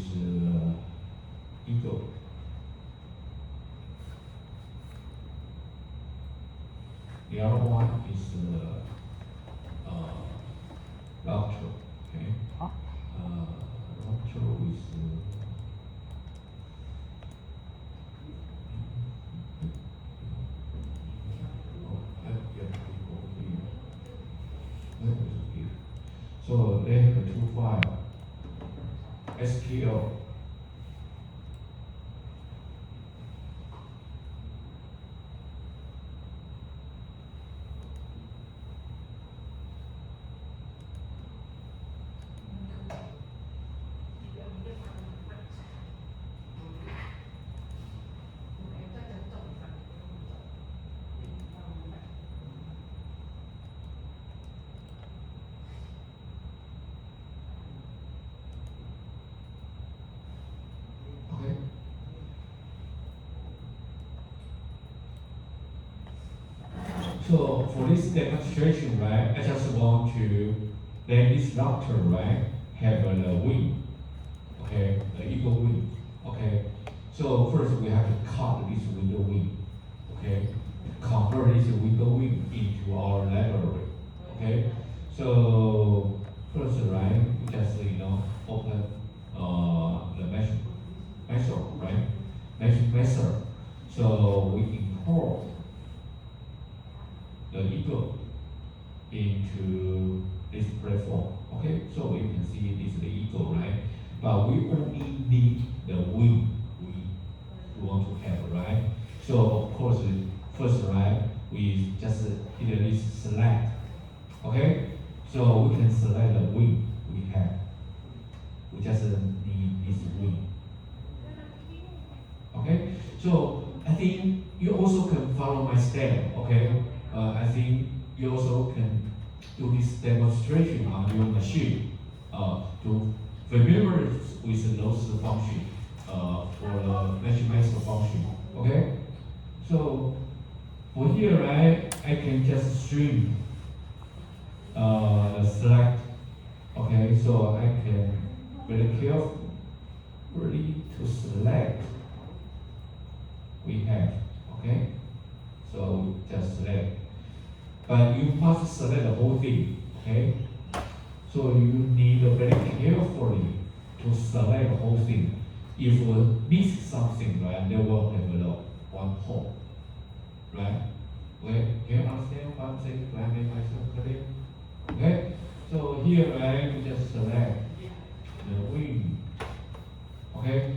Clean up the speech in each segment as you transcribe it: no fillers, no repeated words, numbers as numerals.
is ego. The other one is rupture. Okay. Rupture is so they have two files, SQL. Okay. So for this demonstration, right, I just want to let this router, right, have a wing, okay, the eagle wing, okay. So first we have to cut this window wing, okay, convert this window wing into our library, okay. So first, right, we just open the measure, right, measure. So we import the eagle into this platform. Okay, so you can see this is the eagle, right? But we only need the wing we want to have, right? So of course, first, right, we just hit this select. Okay, so we can select the wing we have. We just need this wing. Okay, so I think you also can follow my step. Okay. I think you also can do this demonstration on your machine to familiar with those functions for the measurement function. Okay, so for here, right, I can just string the select. Okay, so I can very carefully to select we have. Okay, so just select. But you must select the whole thing, okay? So you need very carefully to select the whole thing. If you miss something, right, they will have one hole, right? Okay, can you understand what I'm saying? Do I make myself clear? Okay, so here, right, we just select the wing, okay?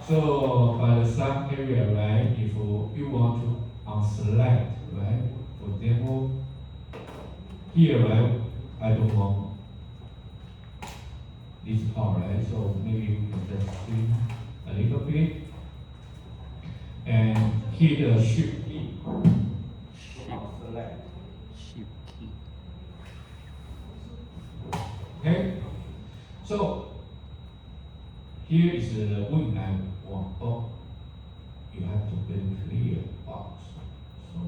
So by the sum area, right, if you want to unselect, right, for example, here, right, I don't want this part, right? So maybe we can just swing a little bit and hit the shift key. Select. Shift key. Okay? So here is the wing I want. Oh, you have to be clear box. So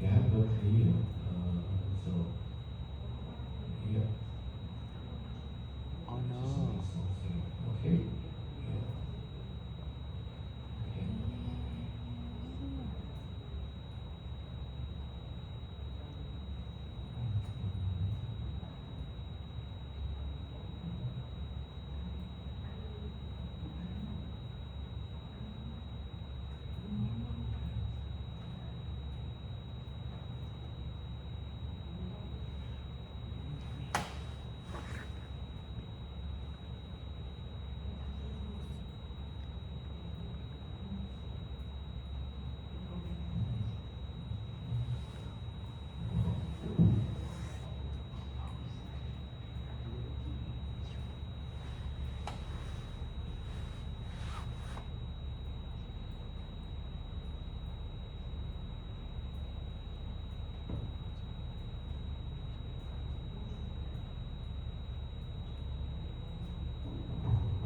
you have to clear. So here. Oh no. Something. Okay. Yeah. Okay.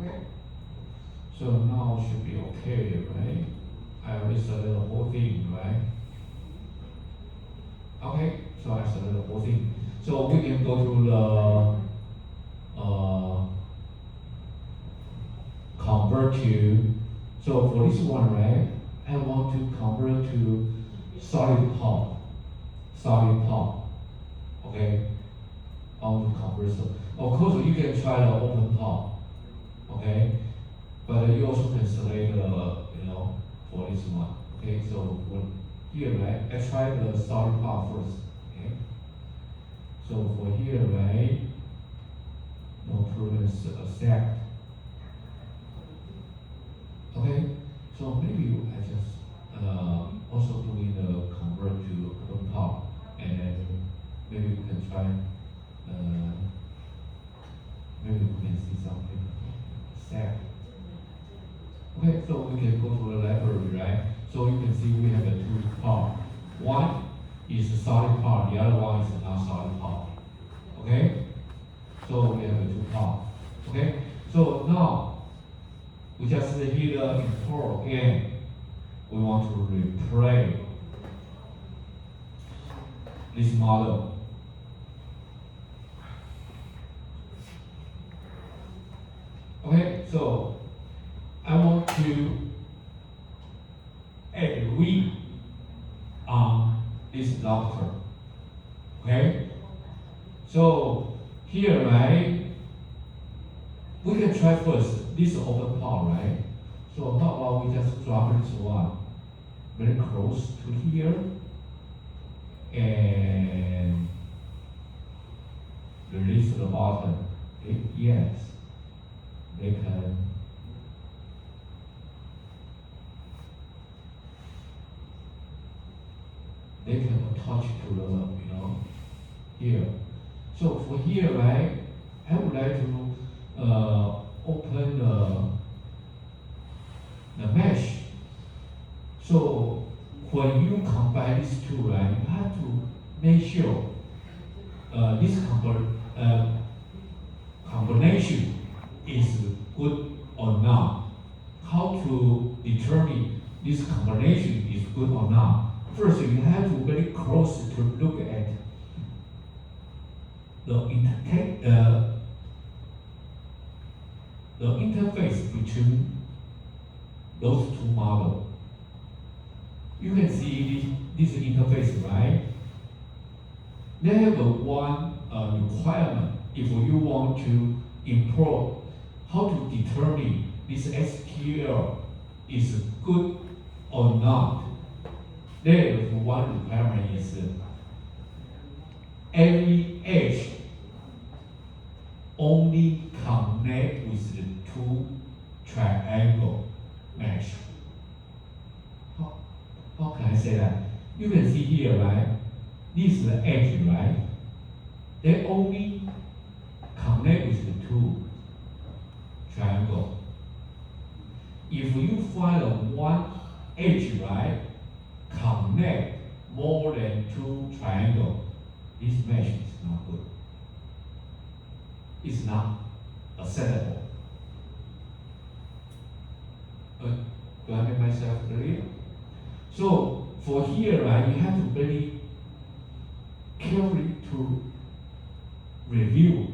Okay. So now should be okay, right? I already selected the whole thing, right? Okay, so I selected the whole thing. So we can go to the convert to, so for this one, right, I want to convert to solid part, okay? I want to convert, so of course you can try the open part, okay? But you also can select, for this one, okay? So here, right, I try the solid part first, okay? So for here, right, no tolerance accept. Okay, so maybe I just also doing the convert to open part, and then maybe we can try, maybe we can see something accept. Okay, so we can go to the library, right? So you can see we have the two parts. One is a solid part, the other one is a not solid part. Okay? So we have the two parts. Okay? So now we just hit import again. We want to replay this model. Okay, so I want to add read on this doctor. Okay? So here, right, we can try first this open part, right? So how about we just drop this one very close to here and release the button. Okay? Yes, they can. They can attach to the, here. So for here, right, I would like to open the mesh. So when you combine these two, right, you have to make sure this combination is good or not. How to determine this combination is good or not? First, you have to very close to look at the interface between those two models. You can see this interface, right? They have one requirement if you want to import, how to determine this SQL is good or not. There is one requirement is every edge only connect with the two triangle mesh. How can I say that? You can see here, right? This is the edge, right? They only connect with the two triangle. If you find one edge, right, connect more than two triangles, this mesh is not good. It's not acceptable. Do I make myself clear? So for here, right, you have to very carefully to review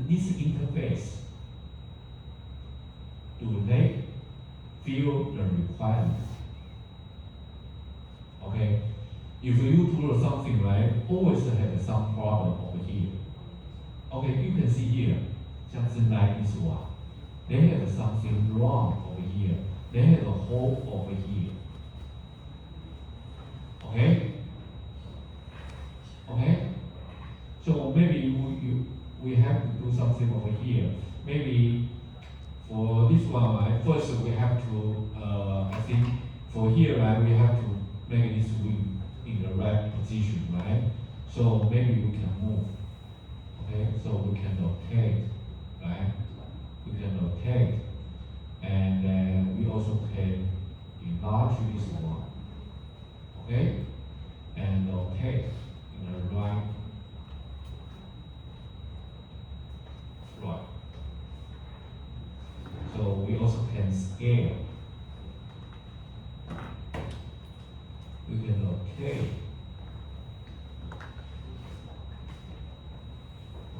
this interface to they feel the requirements. Okay, if you do something right, always have some problem over here. Okay, you can see here, just like this one. They have something wrong over here. They have a hole over here. Okay? Okay? So maybe we have to do something over here. Maybe for this one, right, first we have to, I think for here, right, we have to make this wing in the right position, right? So maybe we can move. Okay, so we can rotate, right? We can rotate, and then we also can enlarge this one. Okay, and rotate in the right. So we also can scale. We can rotate.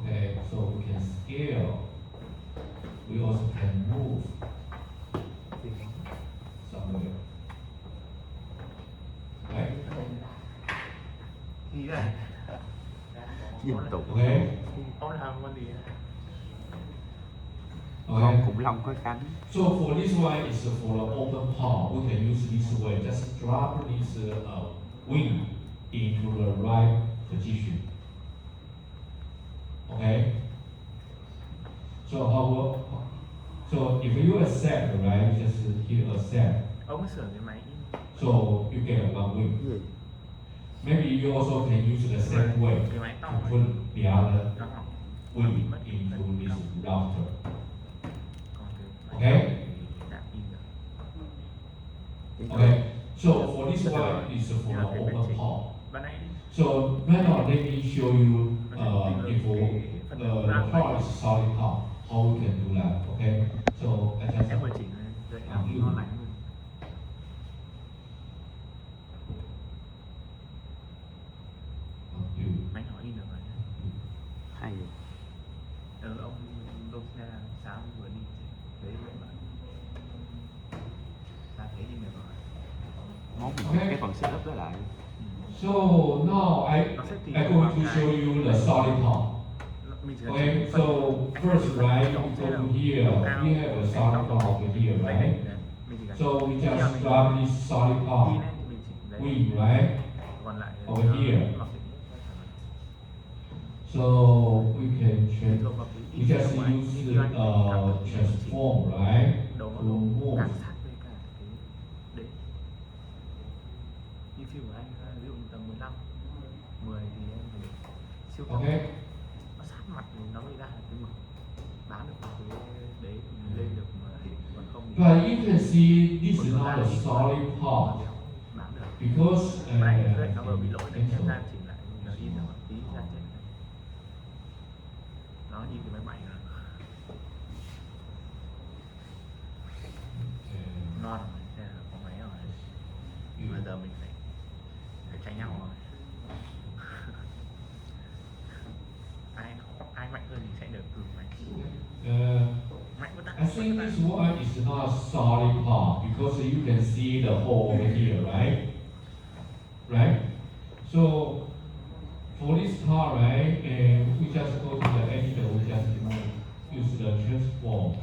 Okay, so we can scale. We also can move. Nhìn tục. Okay. Ông làm con gì? Con Okay. khủng long có cánh. So for this one is for the open palm. We can use this way. Just drop this wing into the right position. Okay. So if you accept, right, just hit accept. Ông mới sửa cái máy. So you get a one wing. Gì? Maybe you also can use the same way Cái máy to to này. put the other Nó học. wing into this router. Còn cái máy Okay. to thì đã in được. Okay. So for this one is for the open palm. Ban nãy So right now let me show you if the palm is solid palm, how we can do that. Okay. So I just em vừa chỉnh rồi em ngon lành luôn. you. Máy nhỏ in được rồi. Hay vậy? Ông xe sáng vừa đi đấy vậy mà. Ta thấy in được rồi. Mốt cái phần setup đó lại. So now I'm going to show you the solid palm. Mình chỉ Okay, so first, right, you go to here. We have a solid palm over here, right? So we just drop this solid palm wing, right, còn lại over here. So we can we just use transform, right, đầu to nó move. càng sát với cả cái đấy. Như phiêu của anh ví dụ như tầm 15, 10 thì em phải siêu cao. Okay. Nó sát mặt thì nó mới ra là cái mực bán được cái đấy thì lên được mà còn không thì But you can see this is not a solid palm bán được. because Này nó vừa bị lỗi này em ra chỉnh lại nó in được tí ra chết này. Nó in cái máy bay rồi. Non rồi, thế là có máy rồi. Bây giờ mình phải tranh nhau rồi. ai mạnh hơn thì sẽ được cử mạnh. Mạnh quá ta. I think this one is not solid palm because you can see the hole over here, right? Right? So for this part, right, we just go to the editor, we just use the transform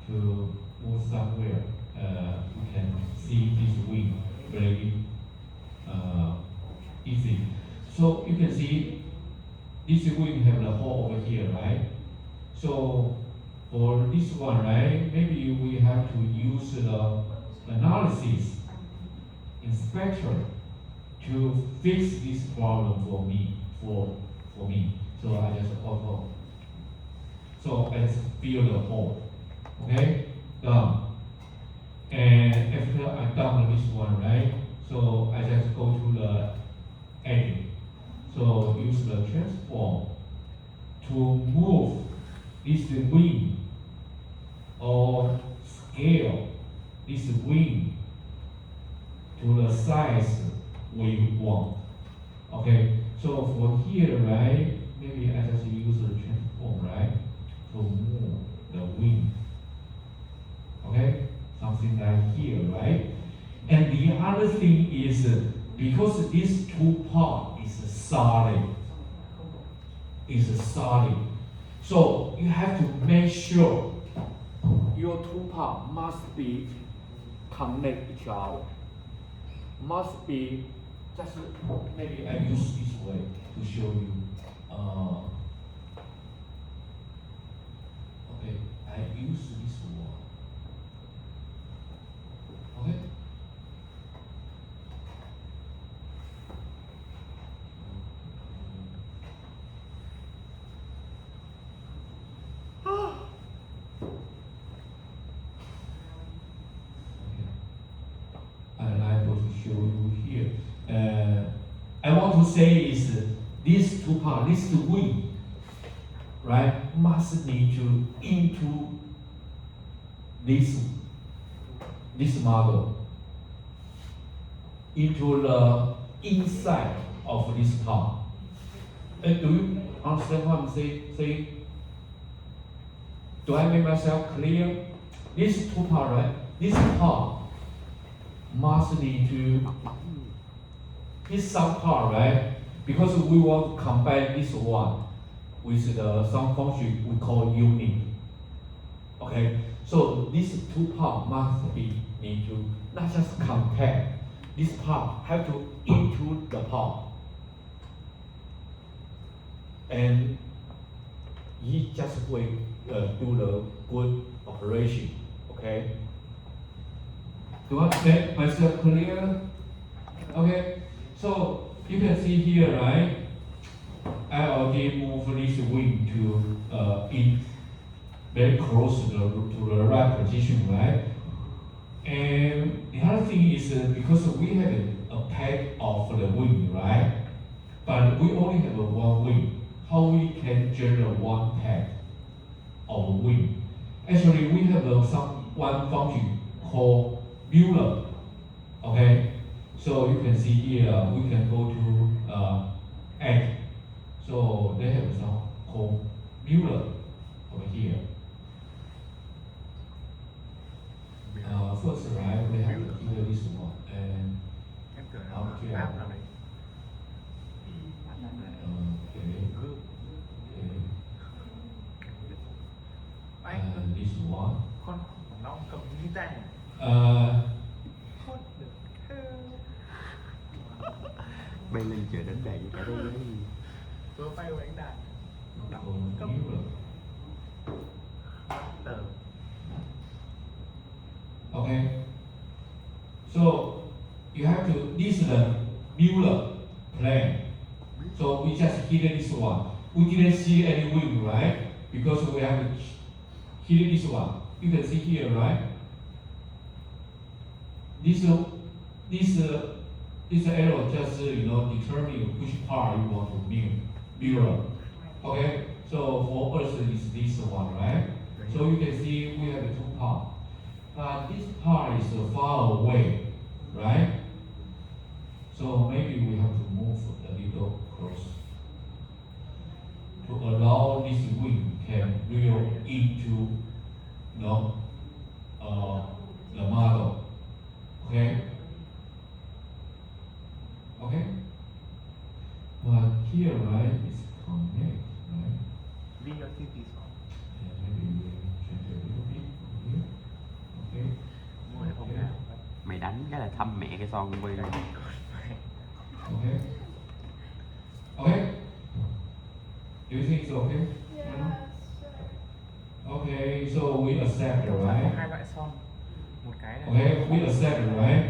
to move somewhere. We can see this wing very easy. So you can see this wing have the hole over here, right? So for this one, right, maybe we have to use the analysis inspector to fix this problem for me. So I just auto. So I just fill the hole. Okay, done. And after I done this one, right? So I just go to the edit. So use the transform to move this wing or scale this wing to the size we want. Okay, so for here, right, maybe I just use the transform, right, to move the wing. Okay, something like here, right? And the other thing is because this two part is solid, so you have to make sure your two parts must be connect each other. Must be just maybe I use this way to show you. Okay, I use this one. Okay. Show you here. I want to say is these two parts, this wing, right, must need to into this model, into the inside of this part. Do you understand what I'm saying? Do I make myself clear? This two part, right? This part must need to this some part, right, because we want to combine this one with some function we call unit. Okay, so these two parts must be need to not just compare. This part have to into the part, and he just will do the good operation. Okay. Do I make myself clear? Okay. So you can see here, right? I already moved this wing to in very close to the right position, right? And the other thing is because we have a pack of the wing, right? But we only have one wing. How we can generate one pack of wing? Actually, we have one function called Mueller. Okay, so you can see here we can go to add. So they have some called Mueller over here. First, right, we have here this one and em tưởng là nó áp nào đấy. Anh this one. con nó cầm guitar này. Khôn được. Bay lên chờ đánh đàn với cả đôi giấy. Vừa bay vừa đánh đàn. Cầm Mueller. Tờ. Okay. So you have to. This is the Mueller plan. So we just hit this one. We didn't see any wing, right? Because we have to hit this one. You can see here, right? This arrow just determine which part you want to mirror. Okay. So for us it's this one, right? So you can see we have two parts. But this part is far away, right? So maybe we have to move a little close to allow this wing can reel into the model. Okay? Okay? But here, right, is connect, right? VLCT song. Yeah, maybe we change a little bit here. Okay? Mua để không nào. Mày đánh cái là thăm mẹ cái son quay lên. Okay? Okay? Do you think it's okay? Okay, so we accept it, Có right? hai loại son. Một cái là Okay, we accept it, right?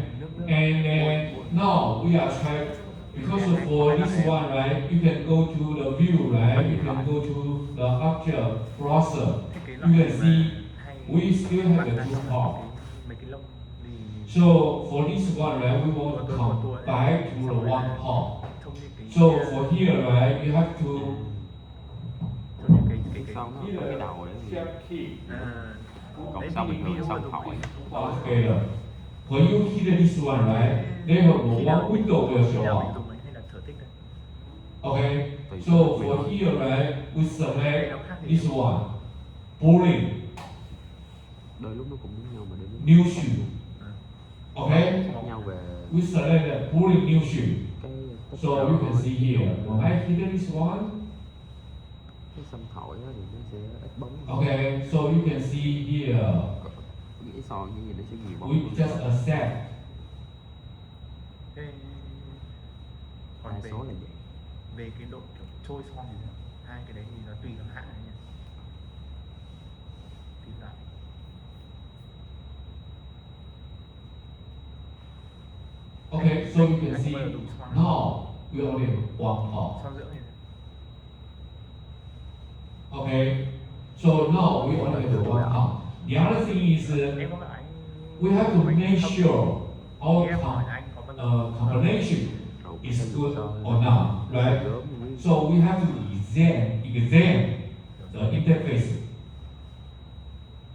And then now we are trying, because for this one, right, you can go to the view, right? You can go to the object browser. You can see we still have the two parts. mấy cái lông thì So for this one, right, we want to come back to the one part. trông như cái So for here, right, you have to trông như cái Son nó có cái đầu đấy. Còn đấy xong thì bình thường video xong tôi hỏi. together. When you hit this one, right, they have one window will show up. dùng ấy hay là thử tích đây. Okay, so for here, right, we select this one, bowling, Đôi lúc nó cũng giống nhau mà đôi lúc new shoe. Okay, khác nhau về we select the bowling new shoe. cái So you can see here, when I hit this one, cái xăm thổi đó thì nó sẽ ít bóng. okay, so you can see here, Cái son như vậy nó sẽ nhiều bóng. we just accept. Thế còn Đa về số là vậy. về cái độ kiểu trôi son thì sao? Hai cái đấy thì nó tùy vào hãng ấy nhỉ. Tùy loại. Okay, so you can see now we only have one part. Son dưỡng thì sao? Okay, so now we only have one part. The other thing is Em có bảo anh we have to make sure our em hỏi anh có bao giờ combination Rồi, is cái good son or not, right? gớm như So we have to examine the interface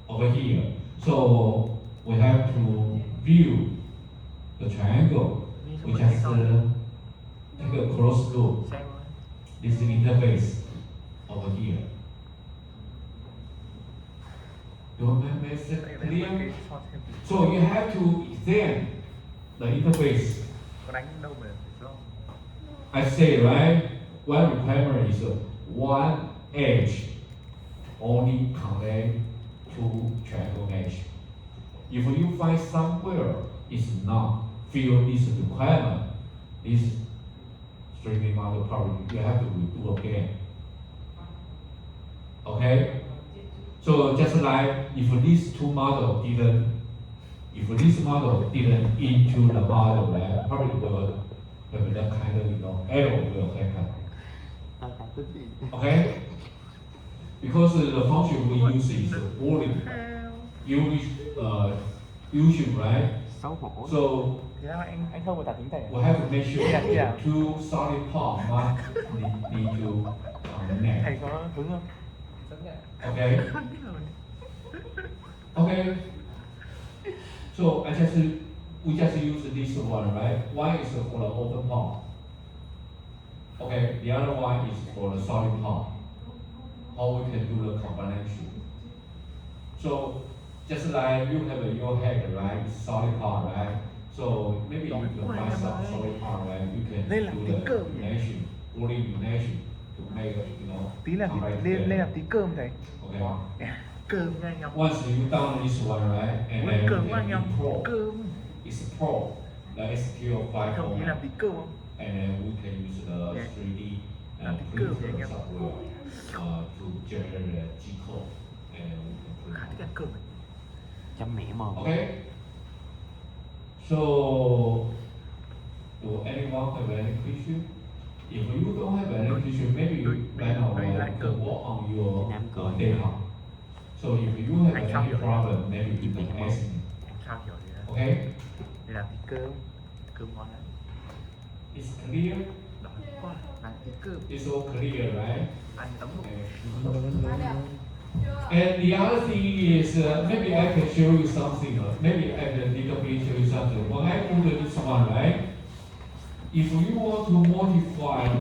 over here. So we have to view the triangle. We just take a close look. xem thôi. This is the interface over here. Do you make it Đây là clear? cái son thêm tí. So you have to examine the interface. Có đánh đâu mà do I say, right, one requirement is one edge only connect to triangle mesh. If you find somewhere it's not fill this requirement, this 3D model probably you have to redo again. Okay? So just like if these two models if this model didn't into the model, right, probably will have that kind of error will happen. Okay? Because the function we use is boolean, usually, right? Xấu hổ. So Thì ra anh không có đặt tính tẩy. we have to make sure Yeah, yeah. the two solid parts must need to connect. Thầy có hứng không? Okay? Okay. So we just use this one, right? One is for the open part. Okay, the other one is for the solid part. How we can do the combination. So just like you have your head, right? Solid part, right? So maybe you can find some solid part, right? You can Đây là do tính the cơm. combination, boolean combination to make Tí là combine lên together. làm tí cơm thầy. Okay. Cơm nha anh em. Once you download this one, right, and then Cơm you quá anh can em. import. Cơm. It's a pro, the SQL file Không chỉ làm tí format, cơm không? and then we can use the Yeah. 3D Làm tí cơm thì anh printer em. software to generate the G code, and then we can print Khá thích it. ăn cơm này. Chấm mẹ mồm. Okay. So, do anyone have any question? If you don't have any question, maybe you right now can work on your data. So if you have any problem, maybe you can ask me. Anh sao hiểu gì đó. Okay? Để làm tí cơm. Cơm ngon lắm. It's clear. Đói quá. Làm tí cơm. It's all clear, right? Ăn tấm một. Okay. And the other thing is, maybe I can show you something. Maybe I can little bit show you something. When I put this one, right? If you want to modify